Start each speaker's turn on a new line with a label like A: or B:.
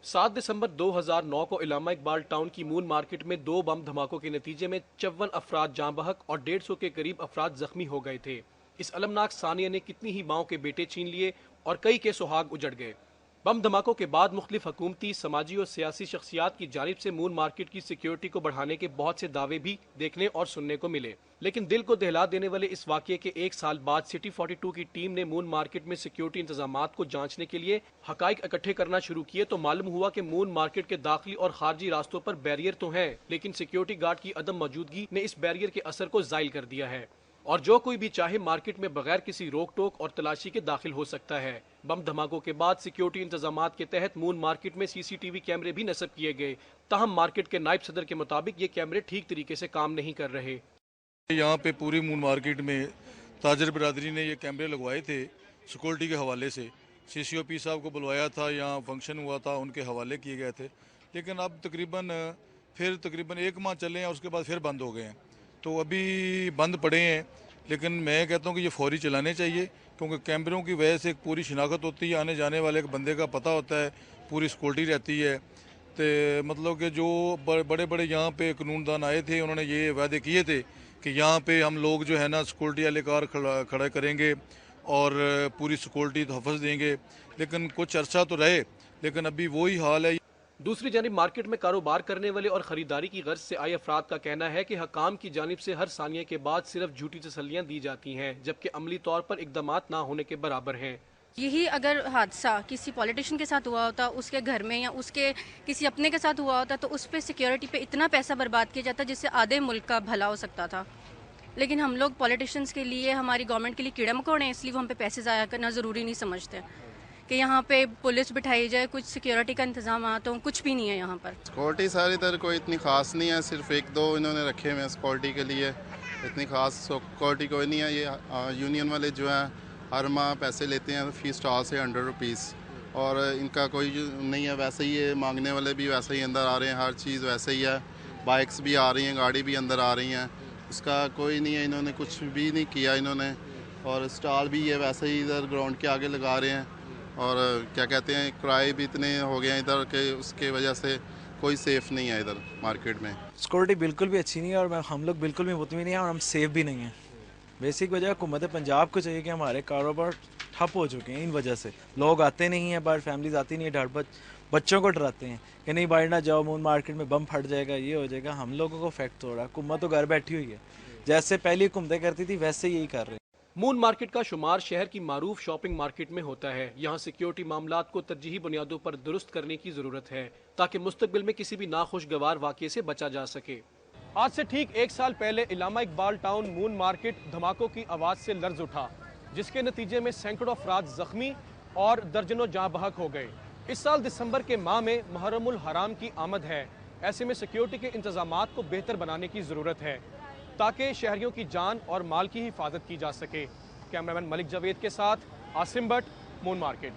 A: 7 दिसंबर 2009 को इलामा इकबाल टाउन की moon market में 2 बम धमाकों के नतीजे में 54 अफराद जाँ बहक और 150 के करीब अफराद जख्मी हो गए थे। इस अलमनाक सानिया ने कितनी ही माओं के बेटे छीन लिए और कई के सुहाग उजड़ गए। बम धमाकों के बाद मुख्तलिफ हुकूमती, समाजी और सियासी शख्सियात की जानिब से मून मार्केट की सिक्योरिटी को बढ़ाने के बहुत से दावे भी देखने और सुनने को मिले, लेकिन दिल को दहला देने वाले इस वाक़ये के 1 साल बाद सिटी 42 की टीम ने मून मार्केट में सिक्योरिटी इंतजामात को जांचने के लिए हकाइक इकट्ठे करना शुरू किए तो मालूम हुआ कि मून मार्केट के दाखिली और खारजी रास्तों पर बैरियर तो हैं, लेकिन सिक्योरिटी गार्ड की अदम मौजूदगी ने इस बैरियर के असर को ज़ाइल कर दिया है और जो कोई भी चाहे मार्केट में बगैर किसी रोक टोक और तलाशी के दाखिल हो सकता है। बम धमाकों के बाद सिक्योरिटी इंतजामात के तहत मून मार्केट में सीसीटीवी कैमरे भी नस्ब किए गए, ताहम मार्केट के नायब सदर के मुताबिक ये कैमरे ठीक तरीके से काम नहीं कर रहे।
B: यहाँ पे पूरी मून मार्केट में ताजर बिरादरी ने ये कैमरे लगवाए थे सिक्योरिटी के हवाले से। CCOP साहब को बुलवाया था, यहाँ फंक्शन हुआ था, उनके हवाले किए गए थे, लेकिन अब तकरीबन 1 माह चले हैं, उसके बाद फिर बंद हो गए हैं। तो अभी बंद पड़े हैं, लेकिन मैं कहता हूँ कि ये फौरी चलाने चाहिए, क्योंकि कैमरों की वजह से एक पूरी शिनाख्त होती है, आने जाने वाले एक बंदे का पता होता है, पूरी सिक्योरिटी रहती है। तो मतलब कि जो बड़े बड़े यहाँ पे कानूनदान आए थे, उन्होंने ये वादे किए थे कि यहाँ पे हम लोग जो है ना सिक्योरिटी एहलकार खड़ा करेंगे और पूरी सिक्योरिटी तहफ़्फ़ुज़ देंगे, लेकिन कुछ अरसा तो रहे, लेकिन अभी वही हाल है।
A: दूसरी जानिब मार्केट में कारोबार करने वाले और खरीदारी की गर्ज से आए अफराद का कहना है कि हकाम की जानिब से हर सानिया के बाद सिर्फ झूठी तसल्लियाँ दी जाती हैं, जबकि अमली तौर पर इकदामात ना होने के बराबर हैं।
C: यही अगर हादसा किसी पॉलिटिशियन के साथ हुआ होता, उसके घर में या उसके किसी अपने के साथ हुआ होता, तो उस पर सिक्योरिटी पे इतना पैसा बर्बाद किया जाता जिससे आधे मुल्क का भला हो सकता था। लेकिन हम लोग पॉलिटिशियंस के लिए, हमारी गवर्नमेंट के लिए कीड़े मकोड़े हैं, इसलिए वो हम पे पैसे ज़ाया करना ज़रूरी नहीं समझते कि यहाँ पे पुलिस बिठाई जाए, कुछ सिक्योरिटी का इंतजाम हो, कुछ भी नहीं है यहाँ पर।
D: सिक्योरिटी सारी तरह कोई इतनी ख़ास नहीं है, सिर्फ 1-2 इन्होंने रखे हुए हैं सिक्योरिटी के लिए, इतनी ख़ास सिक्योरिटी कोई नहीं है। ये यूनियन वाले जो हैं हर माह पैसे लेते हैं फ़ी स्टॉल से 100 रुपीज़, और इनका कोई नहीं है, वैसे ही है, मांगने वाले भी वैसे ही अंदर आ रहे हैं, हर चीज़ वैसे ही है, बाइक्स भी आ रही हैं, गाड़ी भी अंदर आ रही हैं, उसका कोई नहीं है, इन्होंने कुछ भी नहीं किया इन्होंने। और स्टॉल भी ये वैसे ही इधर ग्राउंड के आगे लगा रहे हैं, और क्या कहते हैं, किराए भी इतने हो गए हैं इधर के, उसके वजह से कोई सेफ़ नहीं है इधर मार्केट में।
E: सिक्योरिटी बिल्कुल भी अच्छी नहीं है और हम लोग बिल्कुल भी मुतमिन नहीं है और हम सेफ भी नहीं हैं। बेसिक वजह हुकूमत पंजाब को चाहिए कि हमारे कारोबार ठप हो चुके हैं, इन वजह से लोग आते नहीं हैं बाहर, फैमिलीज आती नहीं है, डर बच्चों को डराते हैं कि नहीं बाहर ना जाओ, मून मार्केट में बम फट जाएगा, ये हो जाएगा। हम लोगों को इफेक्ट हो रहा है, हुकूमत तो घर बैठी हुई है, जैसे पहले हुकूमतें करती थी वैसे यही कर रहे हैं।
A: मून मार्केट का शुमार शहर की मारूफ शॉपिंग मार्केट में होता है। यहाँ सिक्योरिटी मामलात को तरजीही बुनियादों पर दुरुस्त करने की जरूरत है ताकि मुस्तकबिल में किसी भी नाखुशगवार वाक़ये से बचा जा सके। आज से ठीक 1 साल पहले इलामा इकबाल टाउन मून मार्केट धमाकों की आवाज़ से लर्ज उठा, जिसके नतीजे में सैकड़ों अफराद जख्मी और दर्जनों जाँ बहक हो गए। इस साल दिसंबर के माह में मुहर्रमुल हराम की आमद है, ऐसे में सिक्योरिटी के इंतजामात को बेहतर बनाने की ज़रूरत है ताकि शहरियों की जान और माल की हिफाजत की जा सके। कैमरामैन मलिक जावेद के साथ आसिम भट्ट, मून मार्केट।